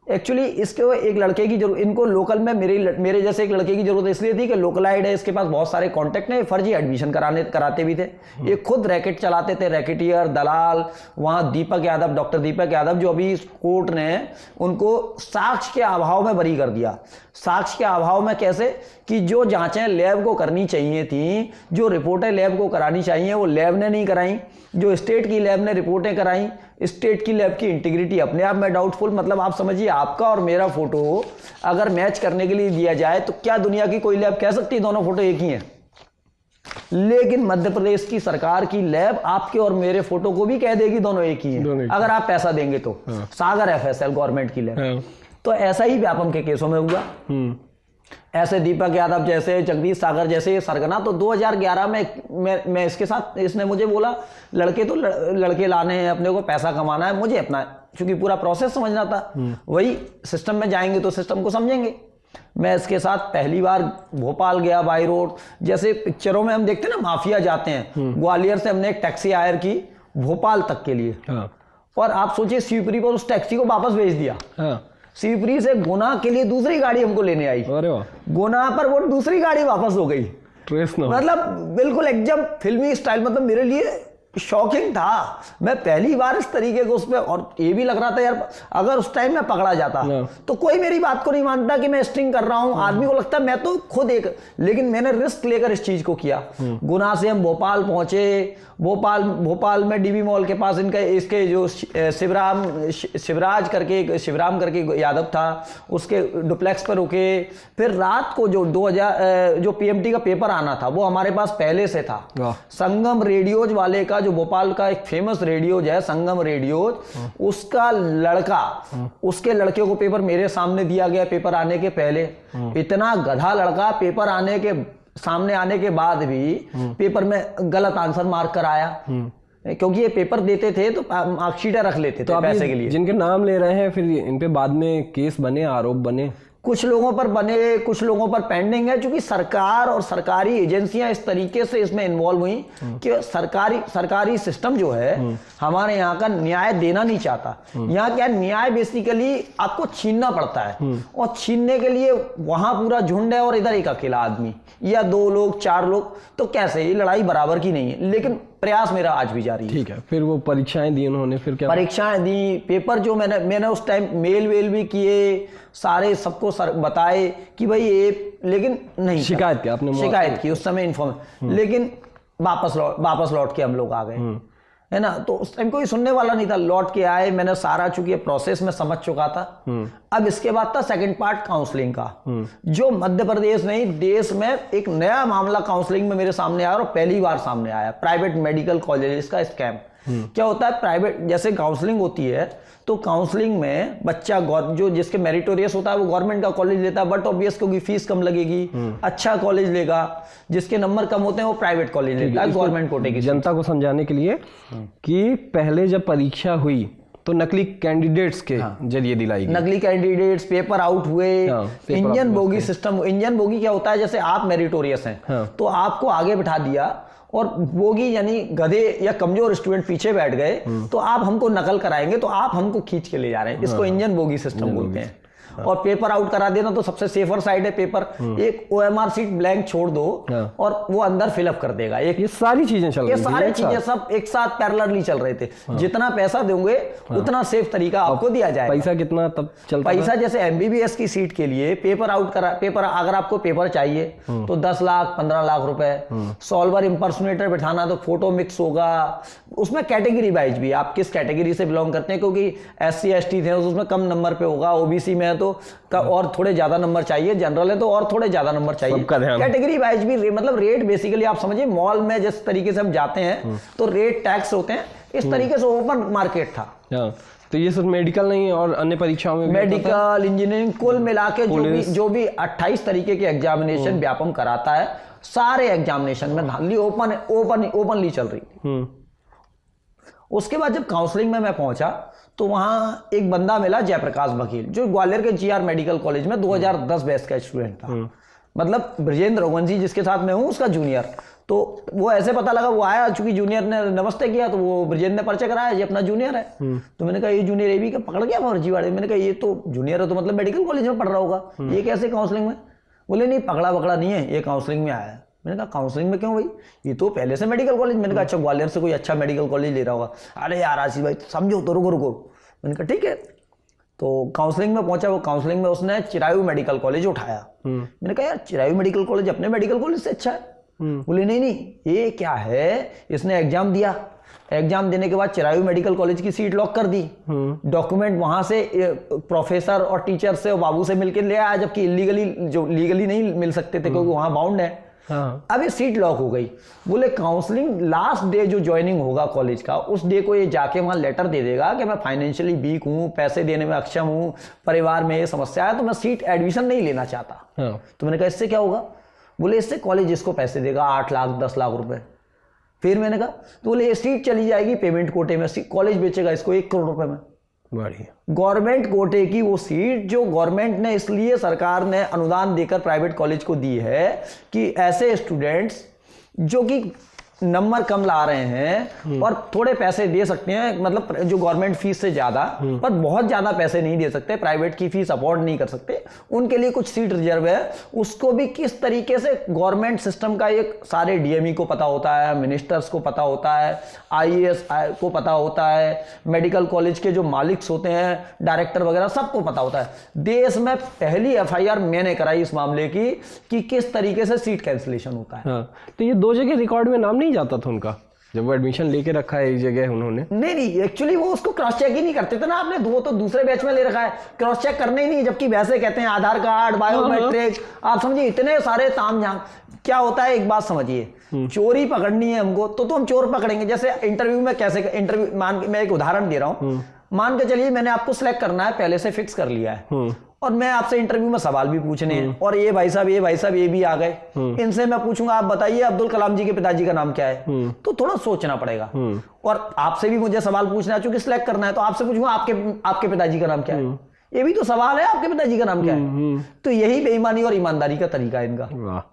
Actually इसके एक लड़के की जरूरत, इनको लोकल में मेरे जैसे एक लड़के की जरूरत इसलिए थी कि लोकलाइड है, इसके पास बहुत सारे कांटेक्ट हैं, फर्जी एडमिशन कराते भी थे। ये खुद रैकेट चलाते थे, रैकेटियर, दलाल। वहाँ दीपक यादव, डॉक्टर दीपक यादव, जो अभी कोर्ट ने उनको साक्ष्य के अभाव में बरी कर दिया। साक्ष्य के अभाव में कैसे कि जो जांचें लैब को करनी चाहिए थी, जो रिपोर्टें लैब को करानी चाहिए, वो लैब ने नहीं कराई। जो स्टेट की लैब ने रिपोर्टें कराई, स्टेट की लैब की इंटीग्रिटी अपने आप में डाउटफुल। मतलब आप समझिए, आपका और मेरा फोटो अगर मैच करने के लिए दिया जाए तो क्या दुनिया की कोई लैब कह सकती है दोनों फोटो एक ही हैं? लेकिन मध्य प्रदेश की सरकार की लैब आपके और मेरे फोटो को भी कह देगी दोनों एक ही हैं, अगर आप पैसा देंगे तो। सागर FSL गवर्नमेंट की लैब। तो ऐसा ही व्यापम के केसों में हुआ। ऐसे दीपक यादव जैसे, जगदीश सागर जैसे सरगना। तो 2011 में मैं इसके साथ, इसने मुझे बोला लड़के लाने हैं, अपने को पैसा कमाना है, मुझे अपना क्योंकि पूरा प्रोसेस समझना था। वही सिस्टम में जाएंगे तो सिस्टम को समझेंगे। मैं इसके साथ पहली बार भोपाल गया बाई रोड। जैसे पिक्चरों में हम देखते हैं ना, माफिया जाते हैं। ग्वालियर से हमने एक टैक्सी हायर की भोपाल तक के लिए, और आप सोचिए शिवपुरी पर उस टैक्सी को वापस भेज दिया। शिवपुरी से गुना के लिए दूसरी गाड़ी हमको लेने आई। अरे वाह। गुना पर वो दूसरी गाड़ी वापस हो गई। मतलब बिल्कुल एकदम फिल्मी स्टाइल। मतलब मेरे लिए शॉकिंग था। मैं पहली बार इस तरीके को उसमें, और ये भी लग रहा था यार अगर उस टाइम में पकड़ा जाता तो कोई मेरी बात को नहीं मानता कि मैं स्टिंग कर रहा हूं। आदमी को लगता मैं तो खुद एक, लेकिन मैंने रिस्क लेकर इस चीज को किया। गुना से हम भोपाल पहुंचे। भोपाल में डीबी मॉल के पास इसके जो शिवराज करके, शिवराम करके यादव था, उसके डुप्लेक्स पर रुके। फिर रात को जो 2000 जो PMT का पेपर आना था वो हमारे पास पहले से था। संगम रेडियोज वाले का, जो भोपाल का एक फेमस रेडियोज है संगम रेडियोज, उसका लड़का, उसके लड़के को पेपर मेरे सामने दिया गया पेपर आने के पहले। इतना गधा लड़का पेपर आने के सामने आने के बाद भी पेपर में गलत आंसर मार्क कर आया। क्योंकि ये पेपर देते थे तो मार्कशीटें रख लेते थे पैसे के लिए। जिनके नाम ले रहे हैं, फिर इन पे बाद में केस बने, आरोप बने? कुछ लोगों पर बने, कुछ लोगों पर पेंडिंग है। क्योंकि सरकार और सरकारी एजेंसियां इस तरीके से इसमें इन्वॉल्व हुई कि सरकारी सिस्टम जो है हमारे यहाँ का न्याय देना नहीं चाहता। यहाँ क्या न्याय बेसिकली आपको छीनना पड़ता है, और छीनने के लिए वहां पूरा झुंड है और इधर एक अकेला आदमी या 2 लोग 4 लोग। तो कैसे, ये लड़ाई बराबर की नहीं है। लेकिन प्रयास मेरा आज भी जारी है। ठीक है। फिर वो परीक्षाएं दी उन्होंने, फिर क्या? परीक्षाएं दी, पेपर जो मैंने उस टाइम मेल भी किए, सारे सबको बताए कि भाई ये, लेकिन नहीं। शिकायत की आपने? शिकायत की उस समय इन्फॉर्म, लेकिन वापस लौट के हम लोग आ गए, है ना। तो उस टाइम कोई सुनने वाला नहीं था। लौट के आए, मैंने सारा चूंकि प्रोसेस में समझ चुका था। अब इसके बाद था सेकंड पार्ट काउंसलिंग का, जो मध्य प्रदेश नहीं देश में एक नया मामला काउंसलिंग में मेरे सामने आया, और पहली बार सामने आया। प्राइवेट मेडिकल कॉलेजेस का स्कैम। क्या होता है, प्राइवेट जैसे काउंसलिंग होती है तो काउंसलिंग में बच्चा जो जिसके मेरिटोरियस होता है वो गवर्नमेंट का कॉलेज लेता है, बट ऑब्वियस क्योंकि फीस कम लगेगी, अच्छा कॉलेज लेगा। जिसके नंबर कम होते हैं वो प्राइवेट कॉलेज लेता है गवर्नमेंट कोटे की। जनता को समझाने के लिए कि पहले जब परीक्षा हुई तो नकली कैंडिडेट्स के जरिए दिलाई गई। नकली कैंडिडेट्स, पेपर आउट हुए। Engine bogie system. Engine bogie क्या होता है, जैसे आप मेरिटोरियस हैं तो आपको आगे बिठा दिया, और बोगी यानी गधे या कमजोर स्टूडेंट पीछे बैठ गए, तो आप हमको नकल कराएंगे, तो आप हमको खींच के ले जा रहे हैं। इसको इंजन बोगी सिस्टम बोलते हैं। और पेपर आउट करा देना तो सबसे सेफर साइड है। पेपर एक OMR सीट ब्लैंक छोड़ दो और वो अंदर फिलअप कर देगा। ये सारी चीजें चल रही थी, ये सारी चीजें सब एक साथ पैरेलली चल रहे थे। जितना पैसा दोगे उतना सेफ तरीका आपको दिया जाएगा। पैसा कितना तब चलता? पैसा जैसे MBBS की सीट के लिए पेपर अगर आपको पेपर चाहिए तो 10 लाख 15 लाख रुपए। सॉल्वर इम्पर्सोनेटर बिठाना तो फोटो मिक्स होगा। उसमें कैटेगरी वाइज भी आप किस कैटेगरी से बिलोंग करते हैं, क्योंकि SC ST थे उसमें कम नंबर पे होगा, OBC में है तो और थोड़े ज्यादा नंबर चाहिए, जनरल है तो और थोड़े ज्यादा नंबर चाहिए। कैटेगरी वाइज भी मतलब रेट बेसिकली आप समझिए मॉल में जिस तरीके से हम जाते हैं तो रेट टैक्स होते हैं, इस तरीके से ओपन मार्केट था। तो ये सिर्फ मेडिकल नहीं और अन्य परीक्षाओं में मेडिकल, इंजीनियरिंग, कुल मिला के जो भी 28 तरीके के एग्जामिनेशन व्यापम कराता है, सारे एग्जामिनेशन में धांधली ओपनली चल रही थी। उसके बाद जब काउंसलिंग में मैं पहुंचा तो वहां एक बंदा मिला, जयप्रकाश वकील, जो ग्वालियर के GR मेडिकल कॉलेज में 2010 बैच का स्टूडेंट था। मतलब ब्रजेंद्र रघुवंशी जिसके साथ मैं हूं उसका जूनियर। तो वो ऐसे पता लगा, वो आया, चूंकि जूनियर ने नमस्ते किया तो वो ब्रजेंद्र ने परिचय कराया, ये अपना जूनियर है। तो मैंने कहा ये जूनियर ये भी क्या पकड़ गया फर्जीवाड़े? मैंने कहा ये तो जूनियर है तो मतलब मेडिकल कॉलेज में पढ़ रहा होगा, ये कैसे काउंसलिंग में? बोले नहीं पकड़ा नहीं है, ये काउंसलिंग में आया है। मैंने कहा काउंसलिंग में क्यों भाई, ये तो पहले से मेडिकल कॉलेज। मैंने कहा अच्छा ग्वालियर से कोई अच्छा मेडिकल कॉलेज ले रहा होगा। अरे यार आशीष भाई समझो तो रुको। मैंने कहा ठीक है। तो काउंसलिंग में पहुंचा, वो काउंसलिंग में उसने चिरायू मेडिकल कॉलेज उठाया। मैंने कहा यार चिरायू मेडिकल कॉलेज अपने मेडिकल कॉलेज से अच्छा है। बोले नहीं ये क्या है, इसने एग्जाम दिया, एग्जाम देने के बाद चिरायू मेडिकल कॉलेज की सीट लॉक कर दी, डॉक्यूमेंट वहां से प्रोफेसर और टीचर से और बाबू से मिलकर ले आया, जबकि इलीगली जो लीगली नहीं मिल सकते थे क्योंकि वहां बाउंड है। हाँ। अब ये सीट लॉक हो गई। बोले काउंसलिंग लास्ट डे जो ज्वाइनिंग होगा कॉलेज का, उस डे को ये जाके वहां लेटर दे देगा कि मैं फाइनेंशियली वीक हूँ, पैसे देने में अक्षम हूँ, परिवार में ये समस्या है, तो मैं सीट एडमिशन नहीं लेना चाहता। हाँ। तो मैंने कहा इससे क्या होगा? बोले इससे कॉलेज इसको पैसे देगा 8 लाख 10 लाख रुपए। फिर मैंने कहा तो बोले ये सीट चली जाएगी पेमेंट कोटे में, कॉलेज बेचेगा इसको 1 करोड़ रुपए में। बढ़िया। गवर्नमेंट कोटे की वो सीट जो गवर्नमेंट ने, इसलिए सरकार ने अनुदान देकर प्राइवेट कॉलेज को दी है कि ऐसे स्टूडेंट्स जो कि नंबर कम ला रहे हैं और थोड़े पैसे दे सकते हैं, मतलब जो गवर्नमेंट फीस से ज्यादा, पर बहुत ज्यादा पैसे नहीं दे सकते, प्राइवेट की फीस अफोर्ड नहीं कर सकते, उनके लिए कुछ सीट रिजर्व है। उसको भी किस तरीके से गवर्नमेंट सिस्टम का एक सारे डीएमई को पता होता है, मिनिस्टर्स को पता होता है, आईएएस को पता होता है, मेडिकल कॉलेज के जो मालिक्स होते हैं, डायरेक्टर वगैरह सबको पता होता है। देश में पहली एफआईआर मैंने कराई इस मामले की कि किस तरीके से सीट कैंसिलेशन होता है। हाँ। तो ये 2 जगह रिकॉर्ड में नाम नहीं जाता था उनका जब वो एडमिशन लेके रखा है एक जगह उन्होंने? नहीं एक्चुअली वो उसको क्रॉस चेक ही नहीं करते थे ना। आपने वो तो दूसरे बैच में ले रखा है, क्रॉस चेक करने ही नहीं, जबकि वैसे कहते हैं आधार कार्ड, बायोमेट्रिक, आप समझिए इतने सारे तामझाम। क्या होता है एक बात समझिए, चोरी पकड़नी है हमको तो हम चोर पकड़ेंगे। जैसे इंटरव्यू में कैसे, इंटरव्यू मैं एक उदाहरण दे रहा हूं, मान के चलिए मैंने आपको सिलेक्ट करना है, पहले से फिक्स कर लिया है, और मैं आपसे इंटरव्यू में सवाल भी पूछने हैं, और ये भाई साहब ये भी आ गए, इनसे मैं पूछूंगा आप बताइए अब्दुल कलाम जी के पिताजी का नाम क्या है, तो थोड़ा सोचना पड़ेगा। और आपसे भी मुझे सवाल पूछना है, चूंकि सिलेक्ट करना है, तो आपसे पूछूंगा आपके पिताजी का नाम क्या है, ये भी तो सवाल है, आपके पिताजी का नाम क्या है। तो यही बेईमानी और ईमानदारी का तरीका है इनका।